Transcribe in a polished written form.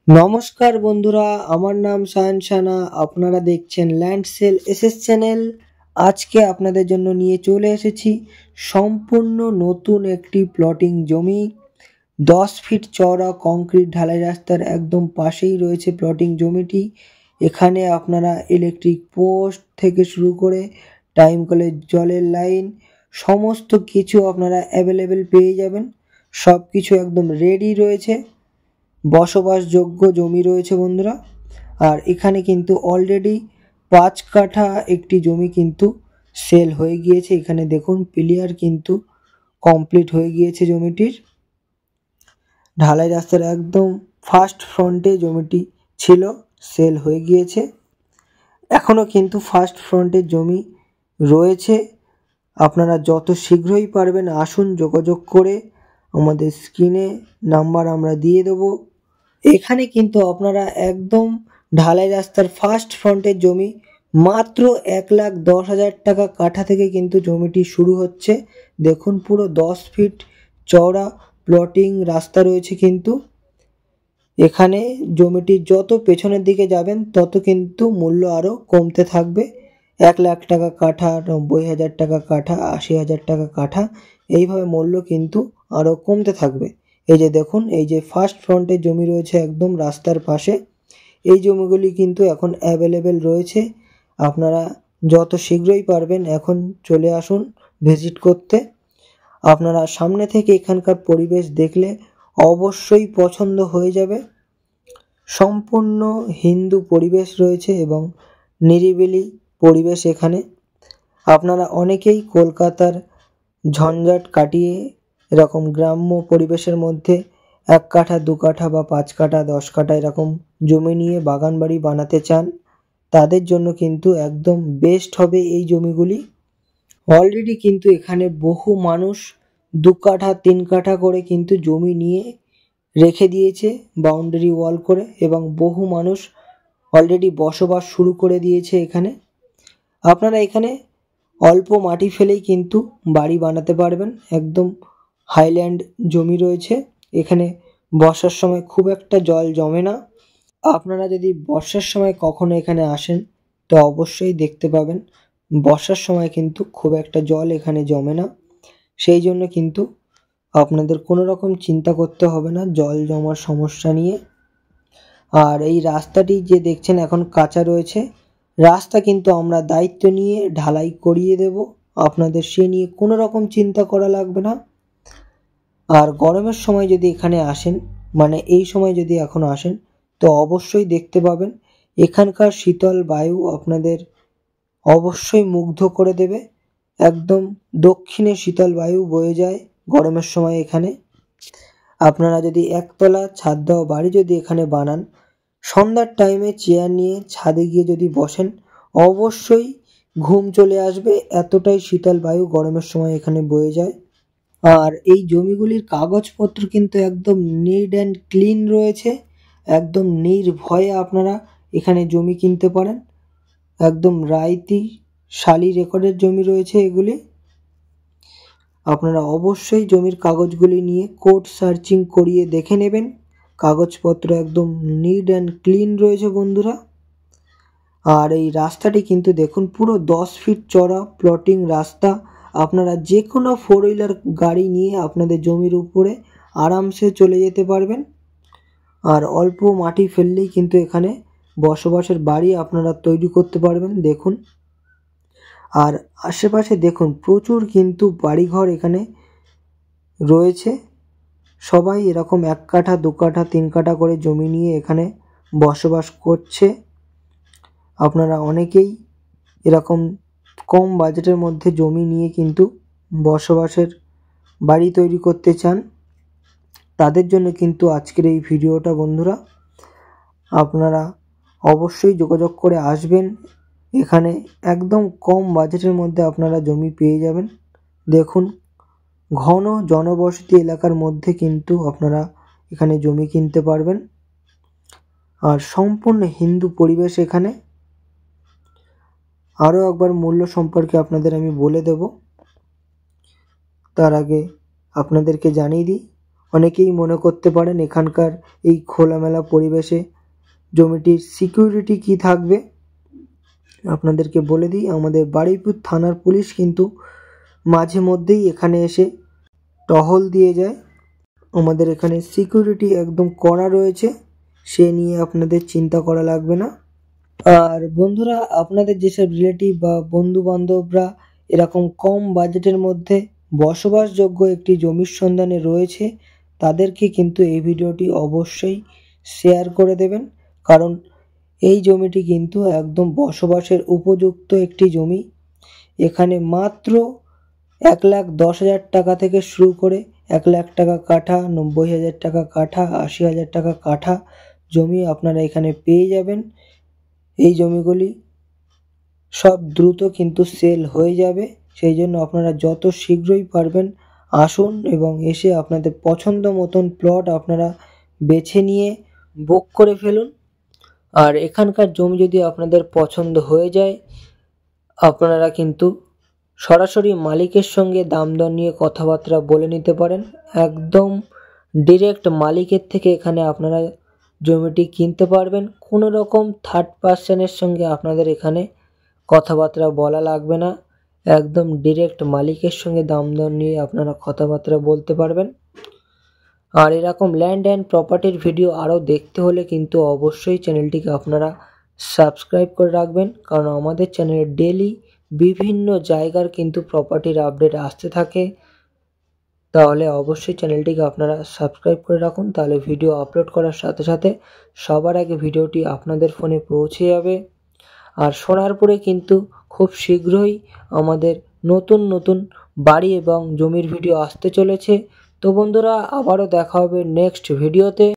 নমস্কার বন্ধুরা, আমার নাম সায়ন সানা। আপনারা দেখছেন ল্যান্ড সেল এসএস চ্যানেল। আজকে আপনাদের জন্য নিয়ে চলে এসেছি সম্পূর্ণ নতুন একটি প্লটিং জমি। 10 ফিট চওড়া কংক্রিট ঢালাই রাস্তার একদম পাশেই রয়েছে প্লটিং জমিটি। এখানে আপনারা ইলেকট্রিক পোস্ট থেকে শুরু করে টাইম কলের জলের লাইন সমস্ত কিছু আপনারা অ্যাভেলেবেল পেয়ে যাবেন। সব কিছু একদম রেডি রয়েছে, বসবাসযোগ্য জমি রয়েছে বন্ধুরা। আর এখানে কিন্তু অলরেডি 5 কাঠা একটি জমি কিন্তু সেল হয়ে গিয়েছে। এখানে দেখুন পিলিয়ার কিন্তু কমপ্লিট হয়ে গিয়েছে জমিটির। ঢালাই রাস্তার একদম ফার্স্ট ফ্রন্টে জমিটি ছিল, সেল হয়ে গিয়েছে। এখনও কিন্তু ফার্স্ট ফ্রন্টের জমি রয়েছে। আপনারা যত শীঘ্রই পারবেন আসুন, যোগাযোগ করে। আমাদের স্ক্রিনে নাম্বার আমরা দিয়ে দেবো। এখানে কিন্তু আপনারা একদম ঢালাই রাস্তার ফার্স্ট ফ্রন্টের জমি মাত্র 1,10,000 টাকা কাঠা থেকে কিন্তু জমিটি শুরু হচ্ছে। দেখুন পুরো 10 ফিট চওড়া প্লটিং রাস্তা রয়েছে কিন্তু এখানে। জমিটির যত পেছনের দিকে যাবেন তত কিন্তু মূল্য আরও কমতে থাকবে। 1,00,000 টাকা কাঠা, 90,000 টাকা কাঠা, 80,000 টাকা কাঠা, এইভাবে মূল্য কিন্তু আরও কমতে থাকবে। এই যে দেখুন, এই যে ফার্স্ট ফ্রন্টের জমি রয়েছে একদম রাস্তার পাশে, এই জমিগুলি কিন্তু এখন অ্যাভেলেবেল রয়েছে। আপনারা যত শীঘ্রই পারবেন এখন চলে আসুন ভিজিট করতে। আপনারা সামনে থেকে এখানকার পরিবেশ দেখলে অবশ্যই পছন্দ হয়ে যাবে। সম্পূর্ণ হিন্দু পরিবেশ রয়েছে এবং নিরিবিলি পরিবেশ এখানে। আপনারা অনেকেই কলকাতার ঝঞ্ঝাট কাটিয়ে এরকম গ্রাম্য পরিবেশের মধ্যে 1 কাঠা, 2 কাঠা বা 5 কাঠা, 10 কাঠা এরকম জমি নিয়ে বাগান বাড়ি বানাতে চান, তাদের জন্য কিন্তু একদম বেস্ট হবে এই জমিগুলি। অলরেডি কিন্তু এখানে বহু মানুষ 2 কাঠা 3 কাঠা করে কিন্তু জমি নিয়ে রেখে দিয়েছে বাউন্ডারি ওয়াল করে, এবং বহু মানুষ অলরেডি বসবাস শুরু করে দিয়েছে এখানে। আপনারা এখানে অল্প মাটি ফেলেই কিন্তু বাড়ি বানাতে পারবেন। একদম হাইল্যান্ড জমি রয়েছে এখানে। বর্ষার সময় খুব একটা জল জমে না। আপনারা যদি বর্ষার সময় কখনো এখানে আসেন তো অবশ্যই দেখতে পাবেন বর্ষার সময় কিন্তু খুব একটা জল এখানে জমে না। সেই জন্য কিন্তু আপনাদের কোনো রকম চিন্তা করতে হবে না জল জমার সমস্যা নিয়ে। আর এই রাস্তাটি যে দেখছেন এখন কাঁচা রয়েছে, রাস্তা কিন্তু আমরা দায়িত্ব নিয়ে ঢালাই করিয়ে দেব। আপনাদের সে নিয়ে কোনো রকম চিন্তা করা লাগবে না। আর গরমের সময় যদি এখানে আসেন, মানে এই সময় যদি এখন আসেন, তো অবশ্যই দেখতে পাবেন এখানকার শীতল বায়ু আপনাদের অবশ্যই মুগ্ধ করে দেবে। একদম দক্ষিণে শীতল বায়ু বয়ে যায় গরমের সময় এখানে। আপনারা যদি একতলা ছাদ দেওয়া বাড়ি যদি এখানে বানান, সন্ধ্যার টাইমে চেয়ার নিয়ে ছাদে গিয়ে যদি বসেন অবশ্যই ঘুম চলে আসবে, এতটাই শীতল বায়ু গরমের সময় এখানে বয়ে যায়। আর এই জমিগুলির কাগজপত্র কিন্তু একদম নিট অ্যান্ড ক্লিন রয়েছে। একদম নির্ভয়ে আপনারা এখানে জমি কিনতে পারেন। একদম রাইতি শালি রেকর্ডের জমি রয়েছে এগুলি। আপনারা অবশ্যই জমির কাগজগুলি নিয়ে কোর্ট সার্চিং করিয়ে দেখে নেবেন। কাগজপত্র একদম নিট অ্যান্ড ক্লিন রয়েছে বন্ধুরা। আর এই রাস্তাটি কিন্তু দেখুন পুরো 10 ফিট চড়া প্লটিং রাস্তা। আপনারা যে কোনো 4 হুইলার গাড়ি নিয়ে আপনাদের জমির উপরে আরামসে চলে যেতে পারবেন। আর অল্প মাটি ফেললেই কিন্তু এখানে বসবাসের বাড়ি আপনারা তৈরি করতে পারবেন। দেখুন, আর আশেপাশে দেখুন প্রচুর কিন্তু বাড়িঘর এখানে রয়েছে। সবাই এরকম 1 কাঠা, 2 কাঠা, 3 কাঠা করে জমি নিয়ে এখানে বসবাস করছে। আপনারা অনেকেই এরকম কম বাজেটের মধ্যে জমি নিয়ে কিন্তু বসবাসের বাড়ি তৈরি করতে চান, তাদের জন্য কিন্তু আজকের এই ভিডিওটা বন্ধুরা। আপনারা অবশ্যই যোগাযোগ করে আসবেন এখানে। একদম কম বাজেটের মধ্যে আপনারা জমি পেয়ে যাবেন। দেখুন ঘন জনবসতি এলাকার মধ্যে কিন্তু আপনারা এখানে জমি কিনতে পারবেন। আর সম্পূর্ণ হিন্দু পরিবেশ এখানে। আরও একবার মূল্য সম্পর্কে আপনাদের আমি বলে দেব, তার আগে আপনাদেরকে জানিয়ে দিই অনেকেই মনে করতে পারেন এখানকার এই খোলামেলা পরিবেশে জমিটির সিকিউরিটি কি থাকবে। আপনাদেরকে বলে দিই, আমাদের বারুইপুর থানার পুলিশ কিন্তু মাঝে মধ্যেই এখানে এসে টহল দিয়ে যায়। আমাদের এখানে সিকিউরিটি একদম কড়া রয়েছে, সে নিয়ে আপনাদের চিন্তা করা লাগবে না। আর বন্ধুরা, আপনাদের যেসব রিলেটিভ বা বন্ধু বান্ধবরা এরকম কম বাজেটের মধ্যে বসবাসযোগ্য একটি জমির সন্ধানে রয়েছে, তাদেরকে কিন্তু এই ভিডিওটি অবশ্যই শেয়ার করে দেবেন, কারণ এই জমিটি কিন্তু একদম বসবাসের উপযুক্ত একটি জমি। এখানে মাত্র 1,10,000 টাকা থেকে শুরু করে 1 লাখ টাকা কাঠা, 90,000 টাকা কাঠা, 80,000 টাকা কাঠা জমি আপনারা এখানে পেয়ে যাবেন। এই জমিগুলি সব দ্রুত কিন্তু সেল হয়ে যাবে, সেই জন্য আপনারা যত শীঘ্রই পারবেন আসুন এবং এসে আপনাদের পছন্দ মতন প্লট আপনারা বেছে নিয়ে বুক করে ফেলুন। আর এখানকার জমি যদি আপনাদের পছন্দ হয়ে যায়, আপনারা কিন্তু সরাসরি মালিকের সঙ্গে দাম দর নিয়ে কথাবার্তা বলে নিতে পারেন। একদম ডিরেক্ট মালিকের থেকে এখানে আপনারা জমিটি কিনতে পারবেন। কোনো রকম থার্ড পার্সনের সঙ্গে আপনাদের এখানে কথাবার্তা বলা লাগবে না, একদম ডিরেক্ট মালিকের সঙ্গে দাম দর নিয়ে আপনারা কথাবার্তা বলতে পারবেন। আর এরকম ল্যান্ড অ্যান্ড প্রপার্টির ভিডিও আরও দেখতে হলে কিন্তু অবশ্যই চ্যানেলটিকে আপনারা সাবস্ক্রাইব করে রাখবেন, কারণ আমাদের চ্যানেলে ডেলি বিভিন্ন জায়গার কিন্তু প্রপার্টির আপডেট আসতে থাকে। তাহলে অবশ্যই চ্যানেলটিকে আপনারা সাবস্ক্রাইব করে রাখুন, তাহলে ভিডিও আপলোড করার সাথে সাথে সবার আগে ভিডিওটি আপনাদের ফোনে পৌঁছে যাবে। আর সোনারপুরে কিন্তু খুব শীঘ্রই আমাদের নতুন নতুন বাড়ি এবং জমির ভিডিও আসতে চলেছে। তো বন্ধুরা, আবারও দেখা হবে নেক্সট ভিডিওতে।